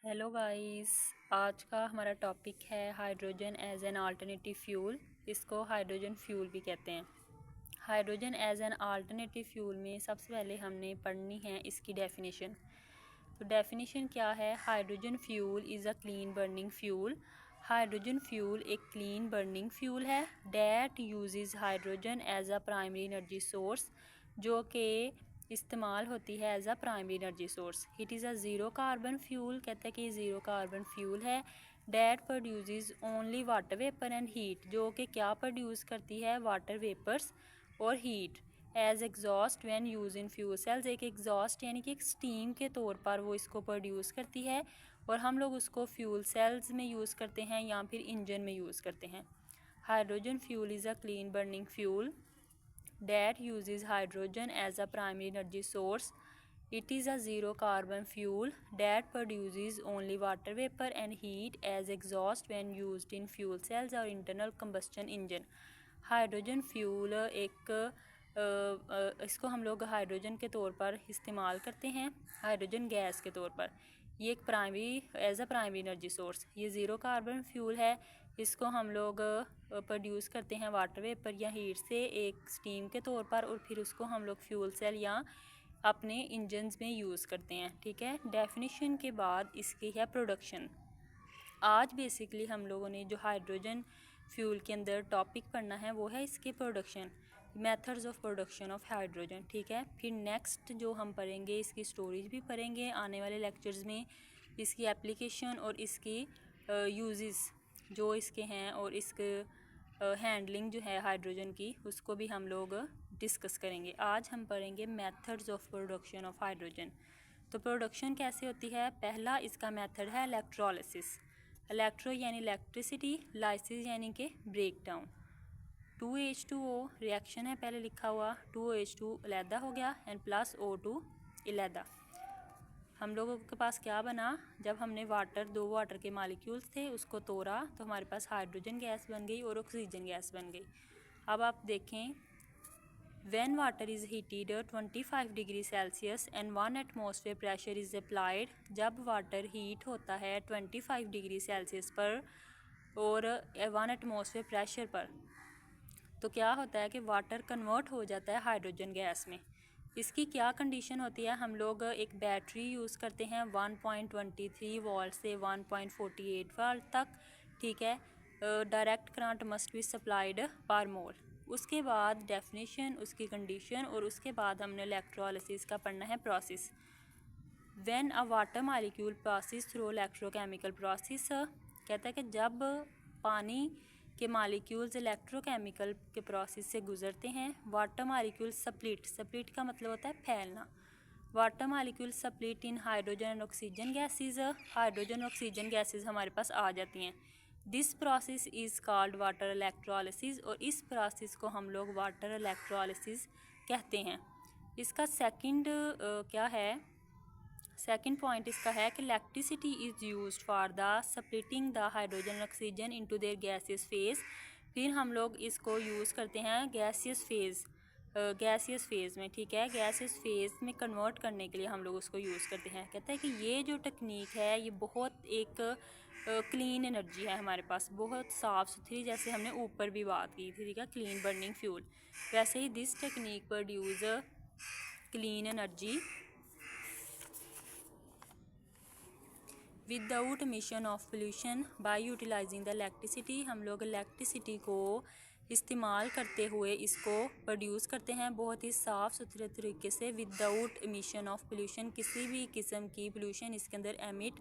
Hello guys. आज का हमारा टॉपिक है hydrogen as an alternative fuel. इसको हाइड्रोजन फ्यूल भी कहते हैं। Hydrogen as an alternative fuel में सबसे पहले हमने पढ़नी है इसकी डेफिनेशन। तो डेफिनेशन क्या है? Hydrogen fuel is a clean burning fuel. Hydrogen fuel एक क्लीन बर्निंग फ्यूल है that uses hydrogen as a primary energy source, जो कि इस्तेमाल होती है as a primary energy source. It is a zero carbon fuel, कहते हैं कि ज़ीरो कार्बन फ्यूल है। That produces only water vapour and heat, जो कि क्या प्रोड्यूस करती है? वाटर वेपर्स और heat. As exhaust when use in fuel cells, एक एग्जॉस्ट यानी कि एक स्टीम के तौर पर वो इसको प्रोड्यूस करती है और हम लोग उसको फ्यूल सेल्स में यूज़ करते हैं या फिर इंजन में यूज़ करते हैं। Hydrogen fuel is a clean burning fuel that uses hydrogen as a primary energy source. It is a zero carbon fuel that produces only water vapor and heat as exhaust when used in fuel cells or internal combustion engine. Hydrogen fuel इसको हम लोग hydrogen के तौर पर इस्तेमाल करते हैं, hydrogen gas के तौर पर। ये एक primary as a primary energy source, ये ज़ीरो कार्बन फ्यूल है। इसको हम लोग प्रोड्यूस करते हैं वाटर वेपर या हीट से एक स्टीम के तौर पर, और फिर उसको हम लोग फ्यूल सेल या अपने इंजन्स में यूज़ करते हैं। ठीक है। डेफिनेशन के बाद इसकी है प्रोडक्शन। आज बेसिकली हम लोगों ने जो हाइड्रोजन फ्यूल के अंदर टॉपिक पढ़ना है वो है इसके production, methods of production of hydrogen. ठीक है। फिर नेक्स्ट जो हम पढ़ेंगे इसकी स्टोरेज भी पढ़ेंगे आने वाले लेक्चर्स में, इसकी एप्लीकेशन और इसकी यूजेस जो इसके हैं, और इसके हैंडलिंग जो है हाइड्रोजन की उसको भी हम लोग डिस्कस करेंगे। आज हम पढ़ेंगे methods of production of hydrogen. तो प्रोडक्शन कैसे होती है? पहला इसका मेथड है इलेक्ट्रोलिसिस। इलेक्ट्रो यानी इलेक्ट्रिसिटी, लाइसिस यानी कि ब्रेक डाउन। 2H2O रिएक्शन है पहले लिखा हुआ, 2H2 अलहदा हो गया एंड प्लस O2 अलहदा। हम लोगों के पास क्या बना? जब हमने दो वाटर के मालिक्यूल्स थे उसको तोड़ा तो हमारे पास हाइड्रोजन गैस बन गई और ऑक्सीजन गैस बन गई। अब आप देखें, when water is heated 25 degree Celsius and 1 atmosphere pressure is applied, जब वाटर हीट होता है 25 डिग्री सेल्सियस पर और 1 एटमॉस्फेयर प्रेशर पर, तो क्या होता है कि वाटर कन्वर्ट हो जाता है हाइड्रोजन गैस में। इसकी क्या कंडीशन होती है? हम लोग एक बैटरी यूज़ करते हैं 1.23 वोल्ट से 1.48 वोल्ट तक। ठीक है। Direct current must be supplied पर मोल। उसके बाद डेफिनेशन, उसकी कंडीशन, और उसके बाद हमने इलेक्ट्रोलिसिस का पढ़ना है process. When a water molecule passes through electrochemical process, कहता है कि जब पानी के मालिक्यूल्स इलेक्ट्रोकेमिकल के प्रोसेस से गुजरते हैं, वाटर मालिक्यूल स्प्लिट का मतलब होता है फैलना। Water molecule split in hydrogen and oxygen gases, hydrogen oxygen gases हमारे पास आ जाती हैं। This process is called water electrolysis, और इस प्रोसेस को हम लोग वाटर इलेक्ट्रोलिसिस कहते हैं। इसका सेकंड क्या है? सेकंड पॉइंट इसका है कि electricity is used for the splitting the hydrogen oxygen into their gaseous phase. फिर हम लोग इसको यूज़ करते हैं गैसियस फेज़ में। ठीक है। गैसियस फेज़ में कन्वर्ट करने के लिए हम लोग उसको यूज़ करते हैं। कहते हैं कि ये जो टेक्निक है ये बहुत एक क्लीन एनर्जी है हमारे पास, बहुत साफ़ सुथरी, जैसे हमने ऊपर भी बात की थी। ठीक है। क्लीन बर्निंग फ्यूल, वैसे ही this technique produce clean energy without emission of pollution by utilising the electricity. हम लोग इलेक्ट्रिसिटी को इस्तेमाल करते हुए इसको प्रोड्यूस करते हैं बहुत ही साफ़ सुथरे तरीके से, विदाउट emission ऑफ पोल्यूशन। किसी भी किस्म की पोल्यूशन इसके अंदर एमिट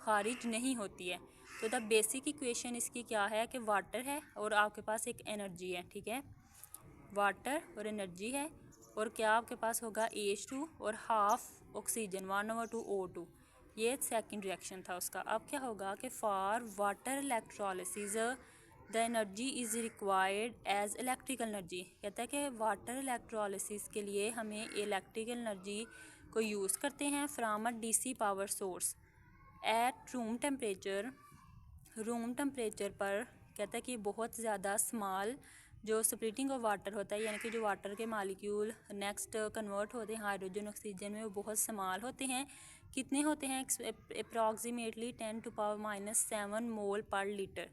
खारिज नहीं होती है। तो द बेसिक इक्वेशन इसकी क्या है कि वाटर है और आपके पास एक एनर्जी है। ठीक है। वाटर और एनर्जी है, और क्या आपके पास होगा H2 और हाफ ऑक्सीजन 1/2 O2। ये सेकंड रिएक्शन था उसका। अब क्या होगा कि for water electrolysis the energy is required as electrical energy. कहता है कि वाटर इलेक्ट्रोलिसिस के लिए हमें इलेक्ट्रिकल एनर्जी को यूज़ करते हैं from a DC power source at room temperature पर। कहता है कि बहुत ज़्यादा स्मॉल जो स्प्लिटिंग ऑफ वाटर होता है, यानी कि जो वाटर के मालिक्यूल नेक्स्ट कन्वर्ट होते हैं हाइड्रोजन ऑक्सीजन में, वो बहुत स्मॉल होते हैं। कितने होते हैं? Approximately 10⁻⁻7 mole per litre.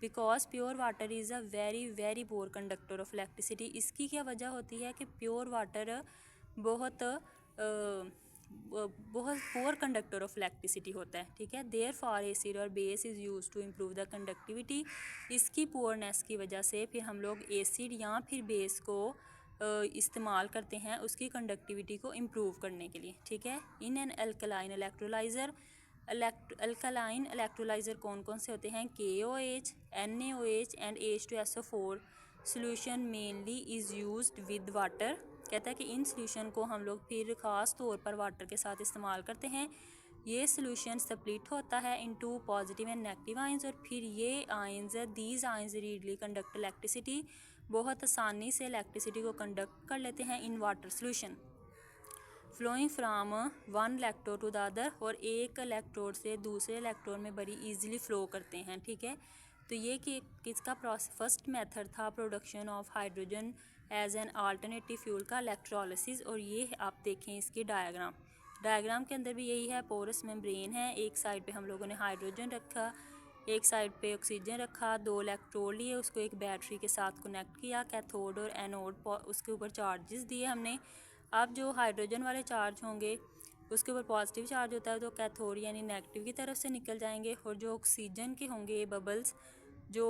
Because pure water is a very very poor conductor of electricity. इसकी क्या वजह होती है कि प्योर वाटर बहुत बहुत पुअर कंडक्टर ऑफ इलेक्ट्रिसिटी होता है, ठीक है। देयर फॉर एसिड और base is use to improve the conductivity. इसकी पुअरनेस की वजह से फिर हम लोग एसिड या फिर बेस को इस्तेमाल करते हैं उसकी कंडक्टिविटी को इम्प्रूव करने के लिए, ठीक है। In an alkaline electrolyser, alkaline electrolyser कौन कौन से होते हैं? KOH, NaOH and H2SO4 solution mainly is used with water. कहता है कि इन सोल्यूशन को हम लोग फिर ख़ास तौर पर वाटर के साथ इस्तेमाल करते हैं। ये सोल्यूशन स्प्लिट होता है into positive and negative ions, और फिर ये ions, these ions readily conduct electricity, बहुत आसानी से इलेक्ट्रिसिटी को कंडक्ट कर लेते हैं in water solution, flowing from one electrode to the other, और एक इलेक्ट्रोड से दूसरे इलेक्ट्रोड में बड़ी इजीली फ्लो करते हैं, ठीक है। तो ये कि किसका फर्स्ट मेथड था production of hydrogen as an alternative fuel का, इलेक्ट्रोलिसिस। और ये आप देखें इसकी डायग्राम के अंदर भी यही है। पोरस मेम्ब्रेन है, एक साइड पे हम लोगों ने हाइड्रोजन रखा, एक साइड पे ऑक्सीजन रखा, दो इलेक्ट्रोड लिए, उसको एक बैटरी के साथ कनेक्ट किया, कैथोड और एनोड उसके ऊपर चार्जेस दिए हमने। अब जो हाइड्रोजन वाले चार्ज होंगे उसके ऊपर पॉजिटिव चार्ज होता है तो कैथोड यानी नेगेटिव की तरफ से निकल जाएंगे, और जो ऑक्सीजन के होंगे बबल्स, जो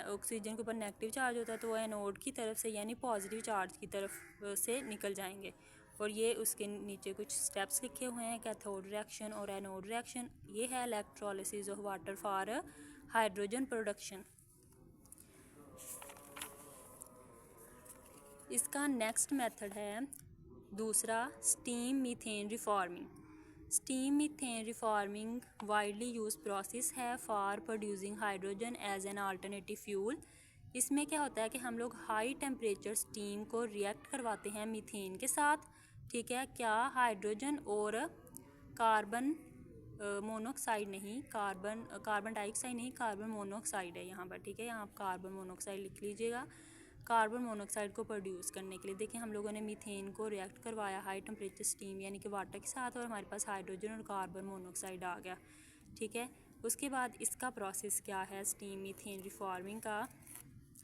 ऑक्सीजन के ऊपर नेगेटिव चार्ज होता है तो वो एनोड की तरफ से यानी पॉजिटिव चार्ज की तरफ से निकल जाएंगे। और ये उसके नीचे कुछ स्टेप्स लिखे हुए हैं, कैथोड रिएक्शन और एनोड रिएक्शन। ये है electrolysis of water for hydrogen production. इसका नेक्स्ट मेथड है दूसरा, steam methane reforming. Steam methane reforming widely use process है for producing hydrogen as an alternative fuel. इसमें क्या होता है कि हम लोग हाई टेम्परेचर स्टीम को रिएक्ट करवाते हैं मीथेन के साथ, ठीक है। क्या हाइड्रोजन और कार्बन मोनोऑक्साइड नहीं, कार्बन डाइऑक्साइड नहीं, कार्बन मोनोऑक्साइड है यहाँ पर, ठीक है। यहाँ आप कार्बन मोनोऑक्साइड लिख लीजिएगा। कार्बन मोनोऑक्साइड को प्रोड्यूस करने के लिए देखिए हम लोगों ने मीथेन को रिएक्ट करवाया हाई टेम्परेचर स्टीम यानी कि वाटर के साथ, और हमारे पास हाइड्रोजन और कार्बन मोनोऑक्साइड आ गया, ठीक है। उसके बाद इसका प्रोसेस क्या है स्टीम मीथेन रिफॉर्मिंग का?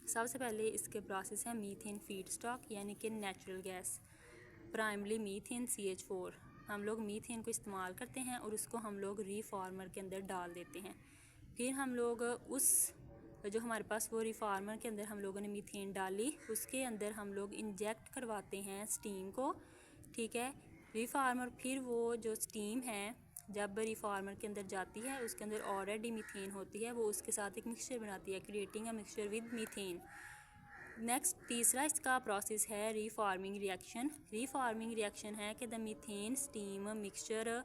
सबसे पहले इसके प्रोसेस है मीथेन फीड स्टॉक यानी कि natural gas, primary methane CH4। हम लोग मीथेन को इस्तेमाल करते हैं और उसको हम लोग रिफॉर्मर के अंदर डाल देते हैं। फिर हम लोग उस जो हमारे पास वो रिफॉर्मर के अंदर हम लोगों ने मीथेन डाली, उसके अंदर हम लोग इंजेक्ट करवाते हैं स्टीम को, ठीक है। रिफॉर्मर फिर वो जो स्टीम है जब रिफॉर्मर के अंदर जाती है उसके अंदर ऑलरेडी मीथेन होती है, वो उसके साथ एक मिक्सचर बनाती है, creating a mixture with methane. Next तीसरा इसका प्रोसेस है रिफॉर्मिंग रिएक्शन। रिफॉर्मिंग रिएक्शन है कि the methane steam mixture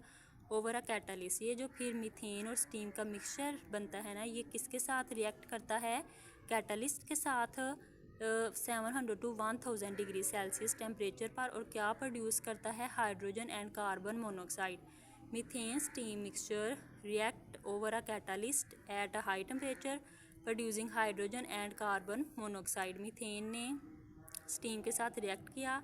over a catalyst. ये जो फिर मीथेन और स्टीम का मिक्सचर बनता है ना, ये किसके साथ रिएक्ट करता है? कैटालिस्ट के साथ 700 to 1000 डिग्री सेल्सियस टेम्परेचर पर, और क्या प्रोड्यूस करता है? Hydrogen and carbon monoxide. Methane steam mixture react over a catalyst at a high temperature producing hydrogen and carbon monoxide. Methane ने स्टीम के साथ रिएक्ट किया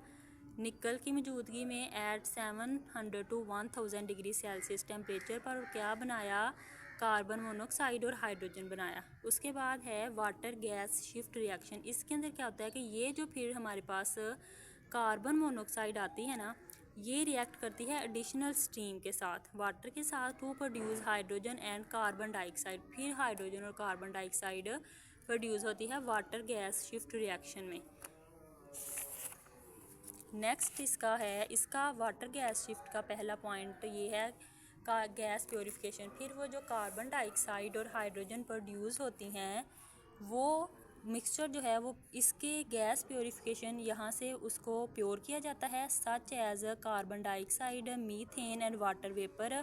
निकल की मौजूदगी में at 700 to 1000 degree Celsius temperature पर, और क्या बनाया? कार्बन मोनोऑक्साइड और हाइड्रोजन बनाया। उसके बाद है वाटर गैस शिफ्ट रिएक्शन। इसके अंदर क्या होता है कि ये जो फिर हमारे पास कार्बन मोनोऑक्साइड आती है ना, ये रिएक्ट करती है एडिशनल स्टीम के साथ वाटर के साथ to produce hydrogen and carbon dioxide. फिर हाइड्रोजन और कार्बन डाइऑक्साइड प्रोड्यूस होती है वाटर गैस शिफ्ट रिएक्शन में। नेक्स्ट इसका वाटर गैस शिफ्ट का पहला पॉइंट ये है का गैस प्योरीफिकेशन। फिर वो जो कार्बन डाइऑक्साइड और हाइड्रोजन प्रोड्यूस होती हैं वो मिक्सचर जो है वो इसके गैस प्योरीफिकेशन यहाँ से उसको प्योर किया जाता है, such as carbon dioxide, methane and water vapour.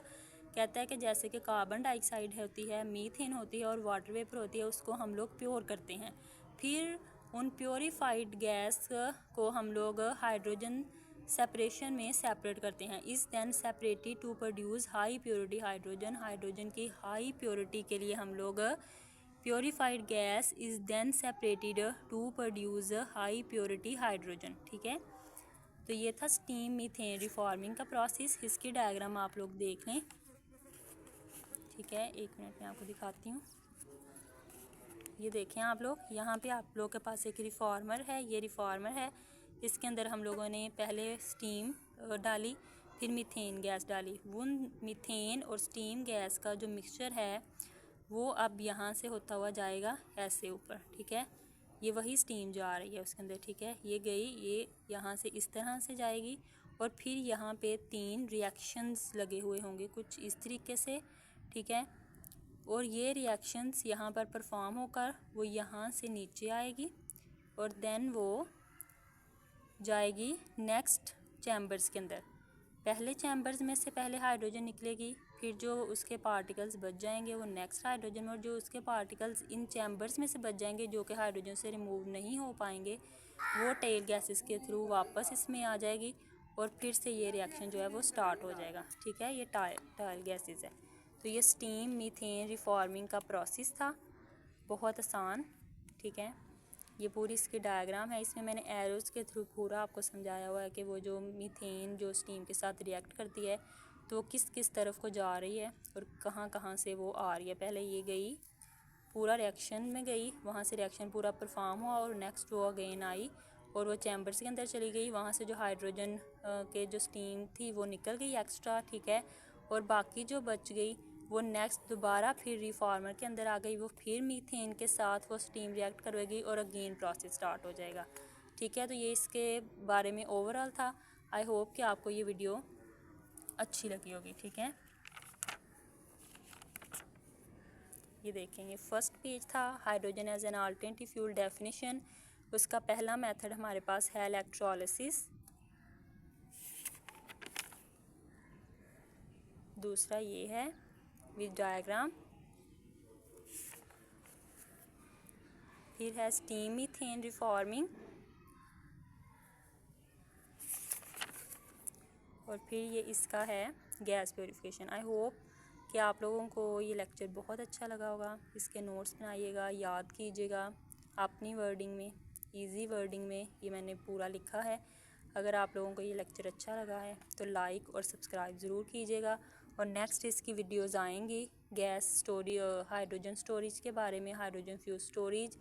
कहता है कि जैसे कि कार्बन डाइऑक्साइड होती है, मीथेन होती है और वाटर वेपर होती है, उसको हम लोग प्योर करते हैं। फिर उन प्योरीफाइड गैस को हम लोग हाइड्रोजन सेपरेशन में सेपरेट करते हैं। Is then separated to produce high purity hydrogen. Hydrogen की हाई प्योरिटी के लिए हम लोग purified gas is then separated to produce high purity hydrogen, ठीक है। तो ये था स्टीम मीथेन रिफॉर्मिंग का प्रोसेस। इसकी डायग्राम आप लोग देख लें, ठीक है। 1 मिनट में आपको दिखाती हूँ। ये देखें आप लोग, यहाँ पे आप लोग के पास एक रिफॉर्मर है, ये रिफॉर्मर है। इसके अंदर हम लोगों ने पहले स्टीम डाली, फिर मीथेन गैस डाली। वो मीथेन और स्टीम गैस का जो मिक्सचर है वो अब यहाँ से होता हुआ जाएगा ऐसे ऊपर, ठीक है। ये वही स्टीम जा रही है उसके अंदर, ठीक है। ये गई, ये यहाँ से इस तरह से जाएगी और फिर यहाँ पे 3 रिएक्शंस लगे हुए होंगे कुछ इस तरीके से, ठीक है। और ये रिएक्शंस यहाँ पर परफॉर्म होकर वो यहाँ से नीचे आएगी और देन वो जाएगी नेक्स्ट चैम्बर्स के अंदर। पहले चैम्बर्स में से पहले हाइड्रोजन निकलेगी, फिर जो उसके पार्टिकल्स बच जाएंगे वो नेक्स्ट हाइड्रोजन में, और जो उसके पार्टिकल्स इन चैम्बर्स में से बच जाएंगे जो कि हाइड्रोजन से रिमूव नहीं हो पाएंगे वो टेल गैसेस के थ्रू वापस इसमें आ जाएगी और फिर से ये रिएक्शन जो है वो स्टार्ट हो जाएगा, ठीक है। ये टेल गैसेस है। तो ये स्टीम मीथेन रिफॉर्मिंग का प्रोसेस था, बहुत आसान, ठीक है। ये पूरी इसकी डायग्राम है, इसमें मैंने एरोज़ के थ्रू पूरा आपको समझाया हुआ है कि वो जो मीथेन जो स्टीम के साथ रिएक्ट करती है तो वो किस किस तरफ को जा रही है और कहाँ कहाँ से वो आ रही है। पहले ये गई पूरा रिएक्शन में गई, वहाँ से रिएक्शन पूरा परफॉर्म हुआ और नेक्स्ट वो अगेन आई और वो चैम्बर्स के अंदर चली गई। वहाँ से जो हाइड्रोजन के जो स्टीम थी वो निकल गई एक्स्ट्रा, ठीक है। और बाकी जो बच गई वो नेक्स्ट दोबारा फिर रिफॉर्मर के अंदर आ गई, वो फिर मीथेन के साथ वो स्टीम रिएक्ट करवेगी और अगेन प्रोसेस स्टार्ट हो जाएगा, ठीक है। तो ये इसके बारे में ओवरऑल था। आई होप कि आपको ये वीडियो अच्छी लगी होगी, ठीक है। ये देखेंगे फर्स्ट पेज था hydrogen as an alternative fuel definition. उसका पहला मेथड हमारे पास है इलेक्ट्रोलिसिस, दूसरा ये है विद डायग्राम, फिर है स्टीम मीथेन रिफॉर्मिंग और फिर ये इसका है गैस प्योरीफिकेशन। आई होप कि आप लोगों को ये लेक्चर बहुत अच्छा लगा होगा। इसके नोट्स बनाइएगा, याद कीजिएगा अपनी वर्डिंग में, इजी वर्डिंग में ये मैंने पूरा लिखा है। अगर आप लोगों को ये लेक्चर अच्छा लगा है तो लाइक और सब्सक्राइब ज़रूर कीजिएगा। और नेक्स्ट इसकी वीडियोज़ आएंगी गैस स्टोरी, हाइड्रोजन स्टोरेज के बारे में, हाइड्रोजन फ्यूल स्टोरेज,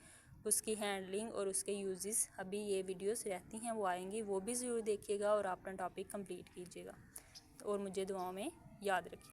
उसकी हैंडलिंग और उसके यूजेस। अभी ये वीडियोस रहती हैं वो आएंगी, वो भी ज़रूर देखिएगा और अपना टॉपिक कंप्लीट कीजिएगा और मुझे दुआओं में याद रखिए।